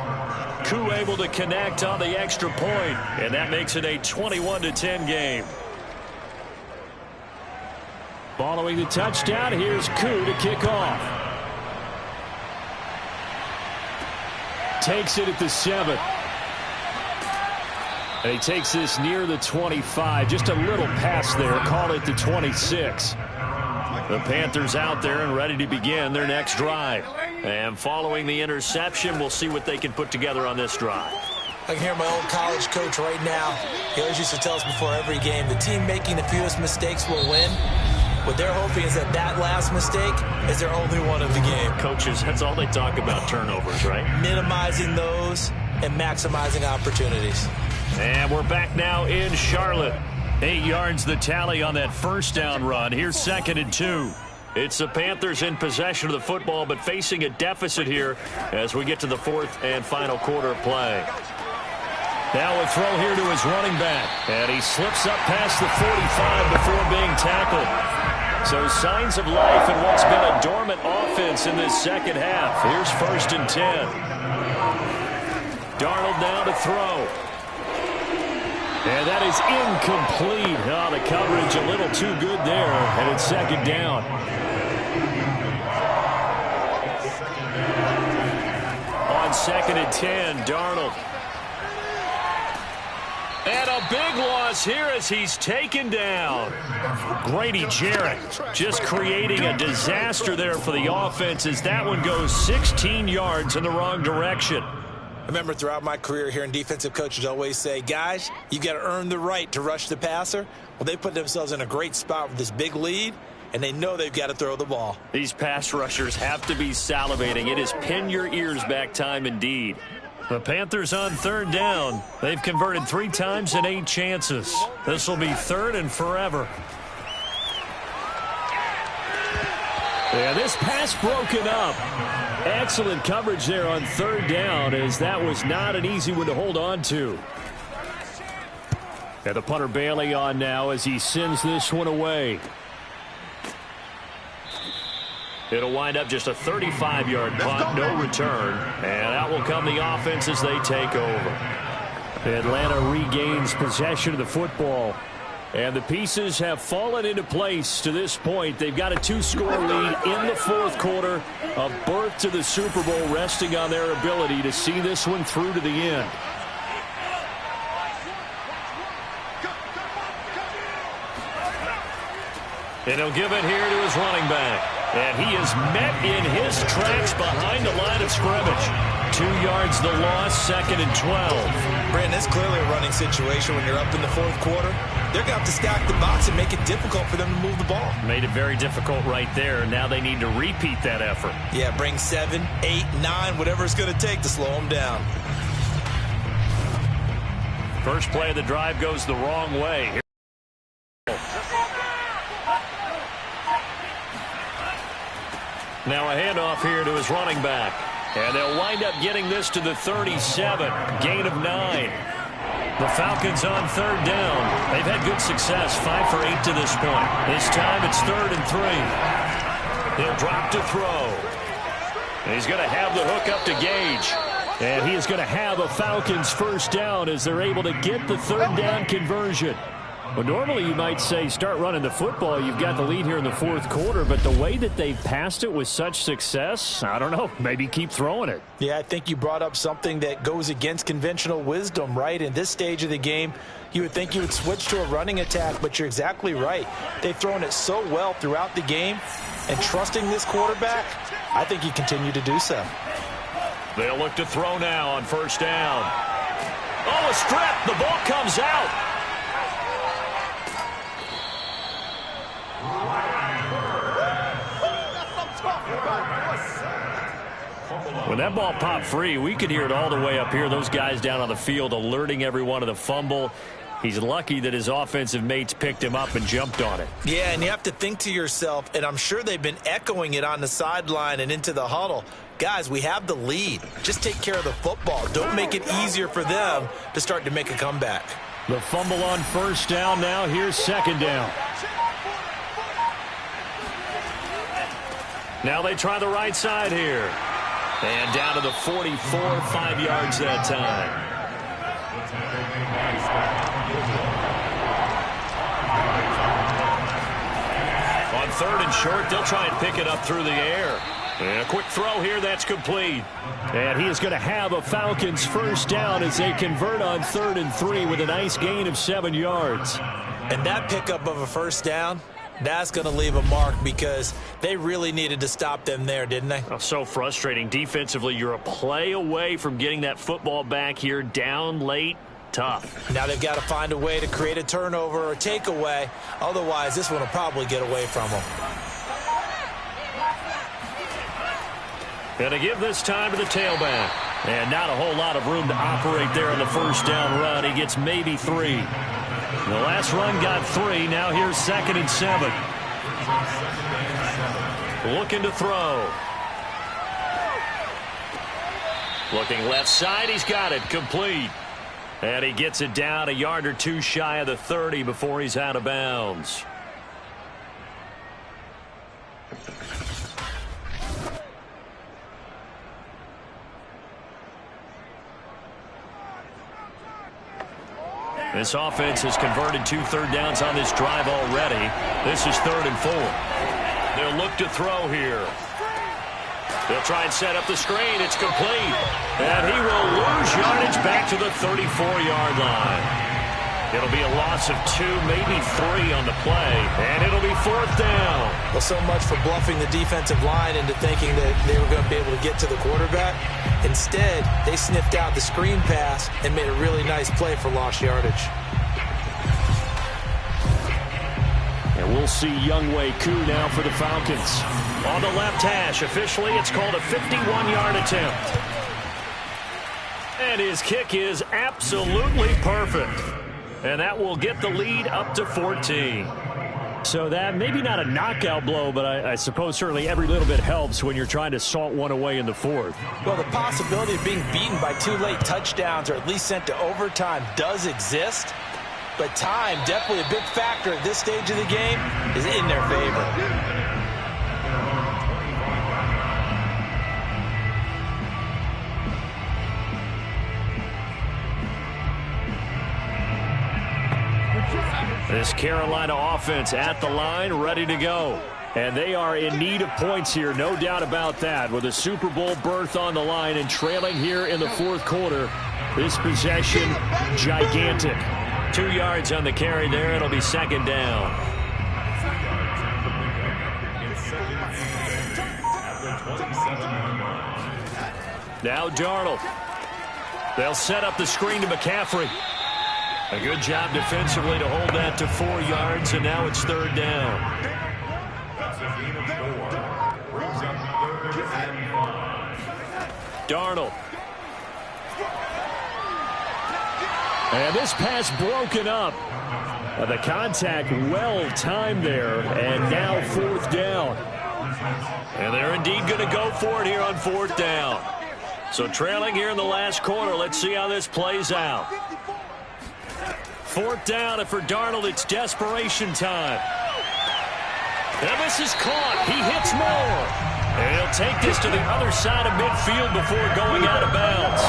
Koo able to connect on the extra point, and that makes it a 21-10 game. Following the touchdown, here's Koo to kick off. Takes it at the 7. And he takes this near the 25. Just a little pass there. Call it the 26. The Panthers out there and ready to begin their next drive. And following the interception, we'll see what they can put together on this drive. I can hear my old college coach right now. He always used to tell us before every game, the team making the fewest mistakes will win. What they're hoping is that last mistake is their only one of the game. Coaches, that's all they talk about, turnovers, right? Minimizing those and maximizing opportunities. And we're back now in Charlotte. 8 yards the tally on that first down run. Here's 2nd and 2. It's the Panthers in possession of the football, but facing a deficit here as we get to the fourth and final quarter of play. Now a throw here to his running back. And he slips up past the 45 before being tackled. So signs of life in what's been a dormant offense in this second half. Here's 1st and 10. Darnold now to throw. And that is incomplete. Oh, the coverage a little too good there, and it's 2nd down. On 2nd and 10, Darnold. And a big loss here as he's taken down. Grady Jarrett just creating a disaster there for the offense as that one goes 16 yards in the wrong direction. I remember throughout my career hearing defensive coaches always say, guys, you got to earn the right to rush the passer. Well, they put themselves in a great spot with this big lead, and they know they've got to throw the ball. These pass rushers have to be salivating. It is pin your ears back time indeed. The Panthers on 3rd down. They've converted 3 times in 8 chances. This will be 3rd and forever. Yeah, this pass broken up. Excellent coverage there on 3rd down, as that was not an easy one to hold on to. And the punter Bailey on now as he sends this one away. It'll wind up just a 35-yard punt, no return. And out will come the offense as they take over. Atlanta regains possession of the football. And the pieces have fallen into place to this point. They've got a 2-score lead in the fourth quarter. A berth to the Super Bowl resting on their ability to see this one through to the end. And he'll give it here to his running back. And he is met in his tracks behind the line of scrimmage. 2 yards the loss, 2nd and 12. Brandon, it's clearly a running situation when you're up in the fourth quarter. They're going to have to stack the box and make it difficult for them to move the ball. Made it very difficult right there. Now they need to repeat that effort. Yeah, bring 7, 8, 9, whatever it's going to take to slow them down. First play of the drive goes the wrong way. Now a handoff here to his running back. And they'll wind up getting this to the 37. Gain of 9. The Falcons on 3rd down. They've had good success, 5 for 8 to this point. This time it's 3rd and 3. He'll drop to throw. And he's going to have the hook up to Gage. And he is going to have a Falcons first down as they're able to get the 3rd down conversion. Well, normally you might say start running the football. You've got the lead here in the fourth quarter, but the way that they've passed it with such success, I don't know, maybe keep throwing it. Yeah, I think you brought up something that goes against conventional wisdom, right? In this stage of the game, you would think you would switch to a running attack, but you're exactly right. They've thrown it so well throughout the game, and trusting this quarterback, I think you continue to do so. They'll look to throw now on first down. Oh, a strip. The ball comes out. When that ball popped free, we could hear it all the way up here. Those guys down on the field alerting everyone of the fumble. He's lucky that his offensive mates picked him up and jumped on it. Yeah, and you have to think to yourself, and I'm sure they've been echoing it on the sideline and into the huddle. Guys, we have the lead. Just take care of the football. Don't make it easier for them to start to make a comeback. The fumble on first down now. Here's second down. Now they try the right side here. And down to the 44, 5 yards that time. On third and short, they'll try and pick it up through the air. And a quick throw here, that's complete. And he is going to have a Falcons first down as they convert on 3rd and 3 with a nice gain of 7 yards. And that pickup of a first down, that's going to leave a mark because they really needed to stop them there, didn't they? Oh, so frustrating. Defensively, you're a play away from getting that football back here down late. Tough. Now they've got to find a way to create a turnover or takeaway. Otherwise, this one will probably get away from them. And to give this time to the tailback. And not a whole lot of room to operate there on the first down run. He gets maybe 3. The last run got 3. Now here's 2nd and 7. Looking to throw. Looking left side. He's got it. Complete. And he gets it down a yard or two shy of the 30 before he's out of bounds. This offense has converted 2 third downs on this drive already. This is 3rd and 4. They'll look to throw here. They'll try and set up the screen. It's complete. And he will lose yardage back to the 34-yard line. It'll be a loss of 2, maybe 3 on the play. And it'll be 4th down. Well, so much for bluffing the defensive line into thinking that they were going to be able to get to the quarterback. Instead, they sniffed out the screen pass and made a really nice play for lost yardage. And we'll see Younghoe Koo now for the Falcons. On the left hash, officially it's called a 51-yard attempt. And his kick is absolutely perfect. And that will get the lead up to 14. So that maybe not a knockout blow, but I suppose certainly every little bit helps when you're trying to salt one away in the 4th. Well, the possibility of being beaten by 2 late touchdowns or at least sent to overtime does exist. But time, definitely a big factor at this stage of the game, is in their favor. This Carolina offense at the line, ready to go. And they are in need of points here, no doubt about that. With a Super Bowl berth on the line and trailing here in the 4th quarter, this possession, gigantic. 2 yards on the carry there. It'll be 2nd down. Now Darnold. They'll set up the screen to McCaffrey. A good job defensively to hold that to 4 yards, and now it's 3rd down. Darnold. And this pass broken up. The contact well timed there, and now 4th down. And they're indeed going to go for it here on 4th down. So trailing here in the last quarter, let's see how this plays out. 4th down, and for Darnold, it's desperation time. And this is caught. He hits more. And he'll take this to the other side of midfield before going out of bounds.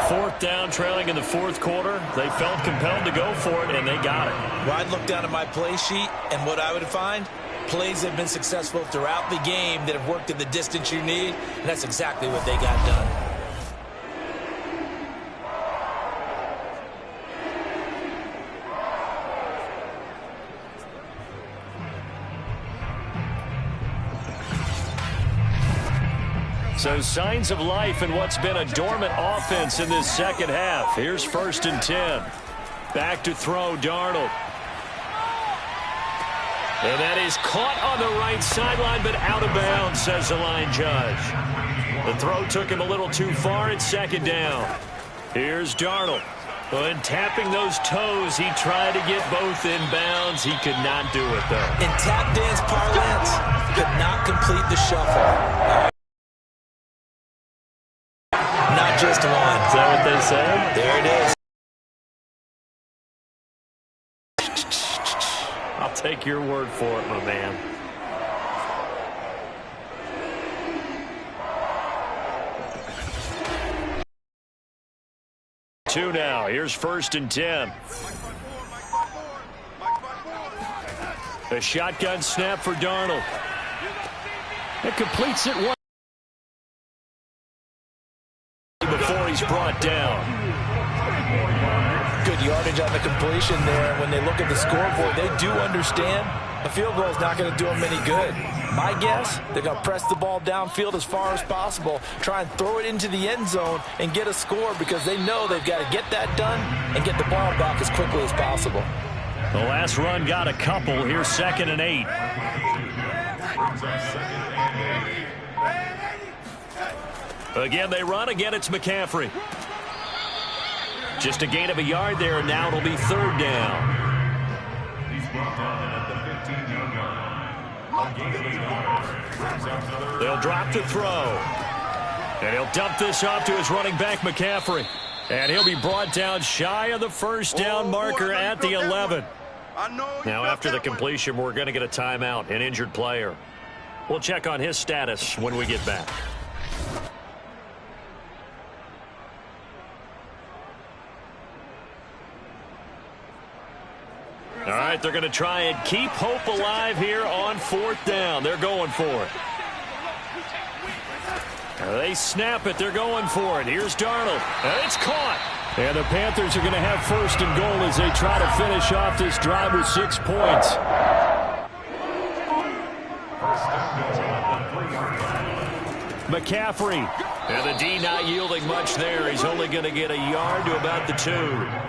4th down, trailing in the 4th quarter. They felt compelled to go for it, and they got it. Well, I'd look down at my play sheet, and what I would find, plays have been successful throughout the game that have worked in the distance you need, and that's exactly what they got done. So signs of life in what's been a dormant offense in this second half. Here's 1st and 10. Back to throw, Darnold. And that is caught on the right sideline, but out of bounds, says the line judge. The throw took him a little too far. It's 2nd down. Here's Darnold. And tapping those toes, he tried to get both in bounds. He could not do it, though. In tap dance parlance, could not complete the shuffle. Not just one. Is that what they said? There it is. I'll take your word for it, my man. Two now. Here's 1st and 10. A shotgun snap for Darnold. It completes it one before he's brought down. Good yardage on the completion there. When they look at the scoreboard, they do understand a field goal is not going to do them any good. My guess, they're going to press the ball downfield as far as possible, try and throw it into the end zone and get a score because they know they've got to get that done and get the ball back as quickly as possible. The last run got a couple. Here's 2nd and 8. Again, they run. Again, it's McCaffrey. Just a gain of a yard there, and now it'll be 3rd down. They'll drop the throw. And he'll dump this off to his running back, McCaffrey. And he'll be brought down shy of the 1st down marker at the 11. Now, after the completion, we're going to get a timeout, an injured player. We'll check on his status when we get back. All right, they're going to try and keep hope alive here on 4th down. They're going for it. They snap it. They're going for it. Here's Darnold. It's caught. And the Panthers are going to have 1st and goal as they try to finish off this drive with 6 points. McCaffrey. And the D not yielding much there. He's only going to get a yard to about the 2.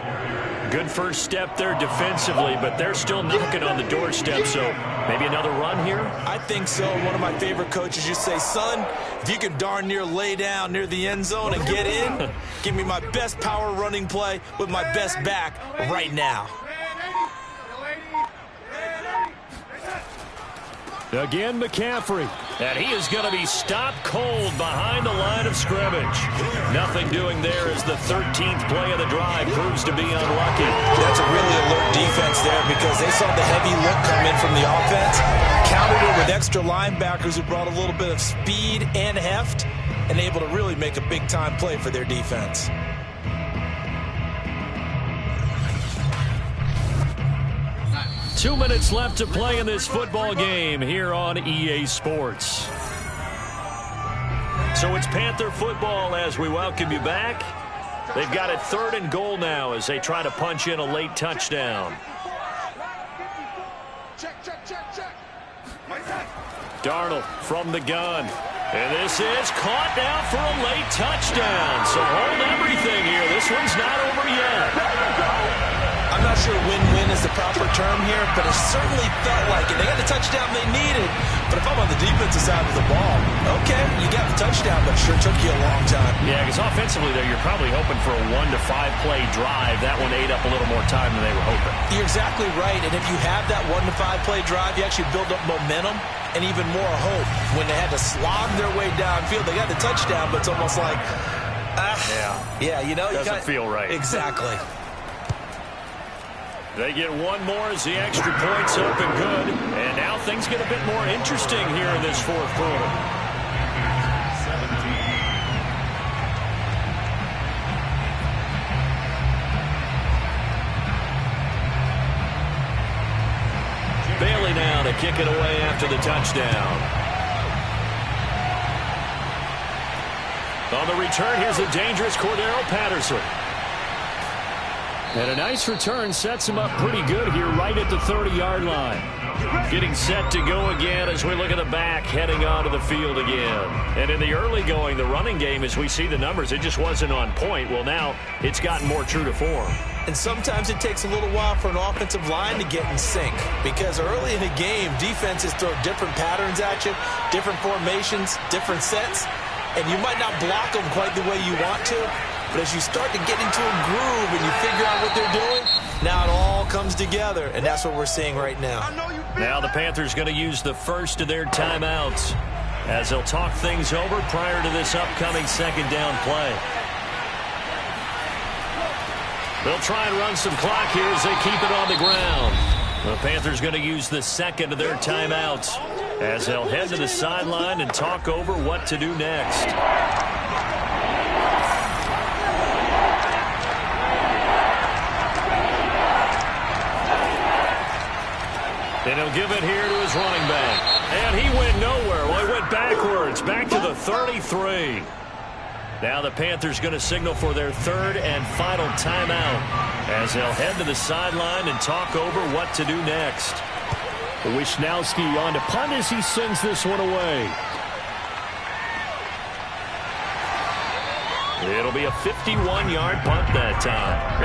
Good first step there defensively, but they're still knocking on the doorstep, so maybe another run here? I think so. One of my favorite coaches used to say, son, if you can darn near lay down near the end zone and get in, give me my best power running play with my best back right now. Again, McCaffrey. And he is going to be stopped cold behind the line of scrimmage. Nothing doing there as the 13th play of the drive proves to be unlucky. That's a really alert defense there because they saw the heavy look come in from the offense, countered it with extra linebackers who brought a little bit of speed and heft, and able to really make a big-time play for their defense. Two minutes left to play in this football game here on EA Sports. So it's Panther football as we welcome you back. They've got it 3rd and goal now as they try to punch in a late touchdown. Darnold from the gun. And this is caught now for a late touchdown. So hold everything here. This one's not over yet. I'm not sure win-win is the proper term here, but it certainly felt like it. They got the touchdown they needed, but if I'm on the defensive side of the ball, okay, you got the touchdown, but it sure took you a long time. Yeah, because offensively, though, you're probably hoping for a 1 to 5 play drive. That one ate up a little more time than they were hoping. You're exactly right, and if you have that 1 to 5 play drive, you actually build up momentum and even more hope. When they had to slog their way downfield, they got the touchdown, but it's almost like, yeah, you know, doesn't feel right. Exactly. They get one more as the extra point's up and good. And now things get a bit more interesting here in this 4th quarter. to kick it away after the touchdown. On the return, here's a dangerous Cordero Patterson. And a nice return sets him up pretty good here right at the 30-yard line. Getting set to go again as we look at the back heading onto the field again. And in the early going, the running game, as we see the numbers, it just wasn't on point. Well, now it's gotten more true to form. And sometimes it takes a little while for an offensive line to get in sync, because early in the game, defenses throw different patterns at you, different formations, different sets, and you might not block them quite the way you want to, but as you start to get into a groove and you figure out what they're doing, now it all comes together, and that's what we're seeing right now. Now the Panthers going to use the first of their timeouts as they'll talk things over prior to this upcoming second down play. They'll try and run some clock here as they keep it on the ground. The Panthers going to use the second of their timeouts as they'll head to the sideline and talk over what to do next. And he'll give it here to his running back. And he went nowhere. Well, he went backwards, back to the 33. Now the Panthers going to signal for their third and final timeout as they'll head to the sideline and talk over what to do next. Yessirskee on to punt as he sends this one away. It'll be a 51-yard punt that time.